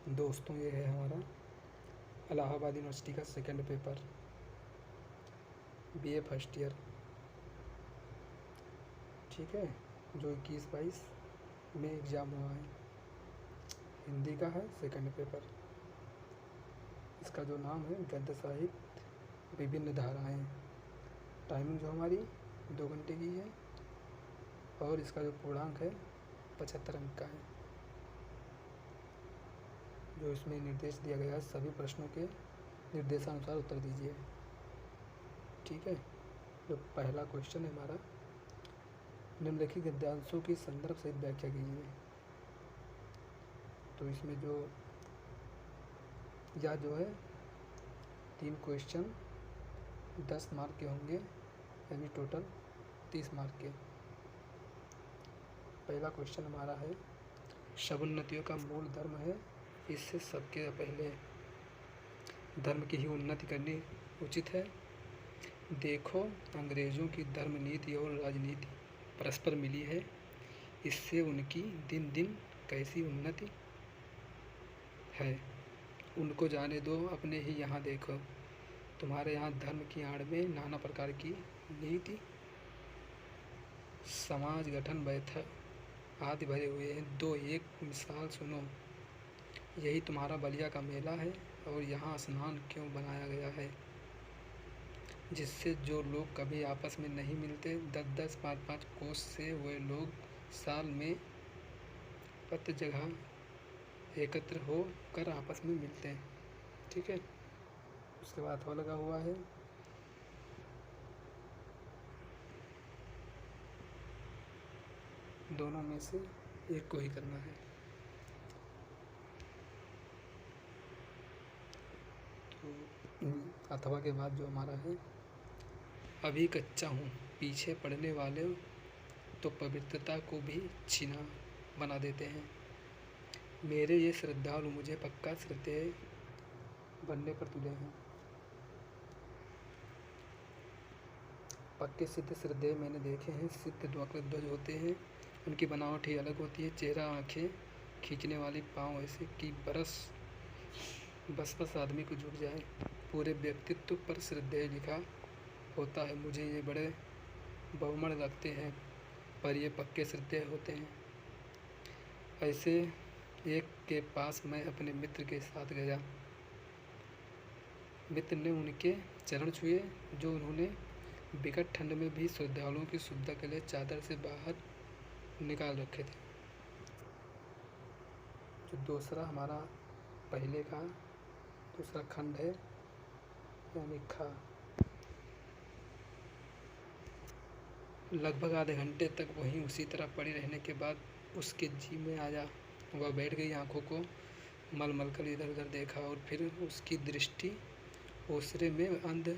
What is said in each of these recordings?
दोस्तों, ये है हमारा इलाहाबाद यूनिवर्सिटी का second paper, BA first year. ठीक है, जो 21-22 में एग्ज़ाम हुआ है। हिंदी का है सेकंड पेपर। इसका जो नाम है गद्य साहित्य विभिन्न धाराएं। टाइमिंग जो हमारी 2 घंटे की है और इसका जो पूर्णांक है 75 अंक का है। जो इसमें निर्देश दिया गया है, सभी प्रश्नों के निर्देशानुसार उत्तर दीजिए। ठीक है, जो पहला क्वेश्चन है हमारा, निम्नलिखित गद्यांशों की संदर्भ सहित व्याख्या कीजिए। तो इसमें जो है 3 क्वेश्चन 10 मार्क के होंगे, यानी टोटल 30 मार्क के। पहला क्वेश्चन हमारा है, समुन्नतियों का मूल धर्म है, इससे सबके पहले धर्म की ही उन्नति करनी उचित है। देखो, अंग्रेज़ों की धर्म नीति और राजनीति परस्पर मिली है, इससे उनकी दिन दिन कैसी उन्नति है। उनको जाने दो, अपने ही यहाँ देखो, तुम्हारे यहाँ धर्म की आड़ में नाना प्रकार की नीति, समाज गठन, बैठक आदि भरे हुए हैं। दो एक मिसाल सुनो, यही तुम्हारा बलिया का मेला है और यहाँ स्नान क्यों बनाया गया है, जिससे जो लोग कभी आपस में नहीं मिलते 10-10, 5-5 कोस से वे लोग साल में पत जगह एकत्र हो कर आपस में मिलते हैं। ठीक है, उसके बाद वो लगा हुआ है, दोनों में से एक को ही करना है। तो अथवा के बाद जो हमारा है, अभी कच्चा हूँ, पीछे पड़ने वाले तो पवित्रता को भी छीना बना देते हैं। मेरे ये श्रद्धालु मुझे पक्का श्रद्धेय बनने पर तुले हैं। पक्के सिद्ध श्रद्धेय मैंने देखे हैं। सिद्ध ध्वज होते हैं, उनकी बनावट ही अलग होती है। चेहरा, आँखें खींचने वाली, पाँव ऐसे कि बस आदमी को झुक जाए। पूरे व्यक्तित्व पर श्रद्धेय लिखा होता है। मुझे ये बड़े बहुमण लगते हैं, पर ये पक्के श्रद्धेय होते हैं। ऐसे एक के पास मैं अपने मित्र के साथ गया। मित्र ने उनके चरण छुए, जो उन्होंने विकट ठंड में भी श्रद्धालुओं की सुविधा के लिए चादर से बाहर निकाल रखे थे। जो दूसरा हमारा पहले का दूसरा खंड है, यानी खा। लगभग आधे घंटे तक वहीं उसी तरह पड़ी रहने के बाद उसके जी में आया। वह बैठ गई, आंखों को मल कर इधर उधर देखा और फिर उसकी दृष्टि ओसरे में अंध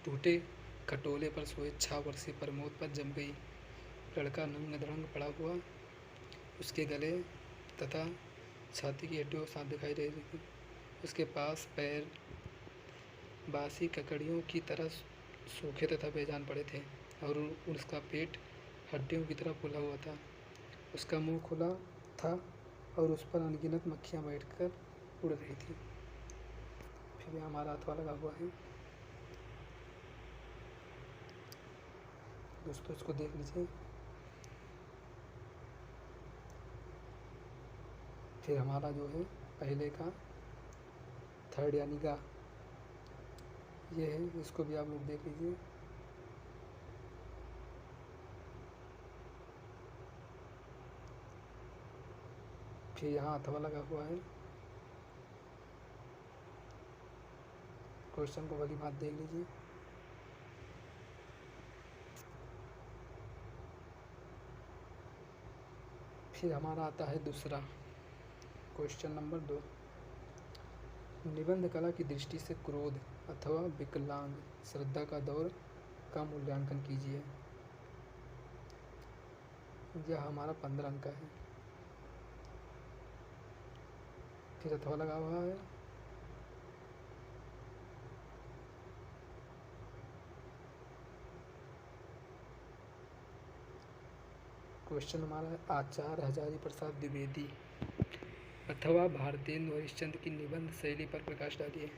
टूटे खटोले पर सोए छावर्षी प्रमोद पर जम गई। लड़का नंग धड़ंग पड़ा हुआ, उसके गले तथा छाती की हड्डियों साफ दिखाई दे रही थी। उसके पास पैर बासी ककड़ियों की तरह सूखे तथा बेजान पड़े थे और उसका पेट हड्डियों की तरह फूला हुआ था। उसका मुंह खुला था और उस पर अनगिनत मक्खियाँ बैठकर उड़ रही थी। फिर हमारा अथवा लगा हुआ है, दोस्तों इसको देख लीजिए। फिर हमारा जो है पहले का थर्ड यानी का ये है, इसको भी आप लोग देख लीजिए। फिर यहाँ अथवा लगा हुआ है, क्वेश्चन को भली बात देख लीजिए। फिर हमारा आता है दूसरा क्वेश्चन नंबर 2, निबंध कला की दृष्टि से क्रोध अथवा विकलांग श्रद्धा का दौर का मूल्यांकन कीजिए। यह हमारा 15 अंक का है। फिर अथवा लगा हुआ है, क्वेश्चन हमारा है, आचार्य हजारी प्रसाद द्विवेदी अथवा भारतेंदु हरिश्चंद्र की निबंध शैली पर प्रकाश डालिए।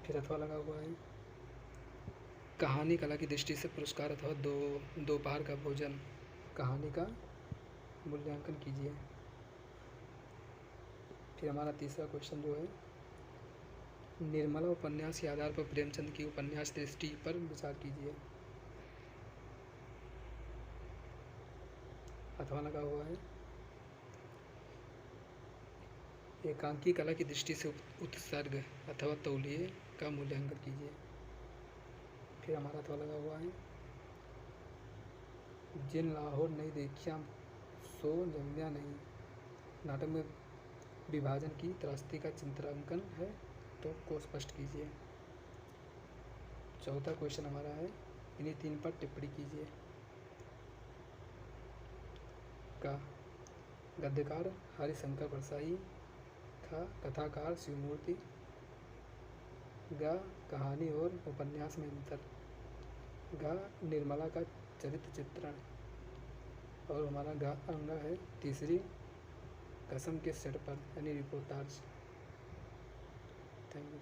फिर अथवा लगा हुआ है। कहानी कला की दृष्टि से पुरस्कार अथवा दोपहर का भोजन। कहानी का मूल्यांकन कीजिए। फिर हमारा तीसरा क्वेश्चन जो है, निर्मला उपन्यास के आधार पर प्रेमचंद की उपन्यास दृष्टि पर विचार कीजिए। अथवा लगा हुआ है। एकांकी कला की दृष्टि से उत्सर्ग अथवा तौलिए का मूल्यांकन कीजिए। फिर हमारा अथवा लगा हुआ है। जिन लाहौर नहीं देखिया सो जमिया नहीं नाटक में विभाजन की त्रासदी का चित्रांकन है तो को स्पष्ट कीजिए। चौथा क्वेश्चन हमारा है, इन्हीं तीन पर टिप्पणी कीजिए। का गद्यकार हरिशंकर परसाई, था कथाकार शिवमूर्ति, गा कहानी और उपन्यास में अंतर, गा निर्मला का चरित्र चित्रण, और हमारा गा अंगा है तीसरी कसम के सेट पर यानी रिपोर्टाज। Thank you.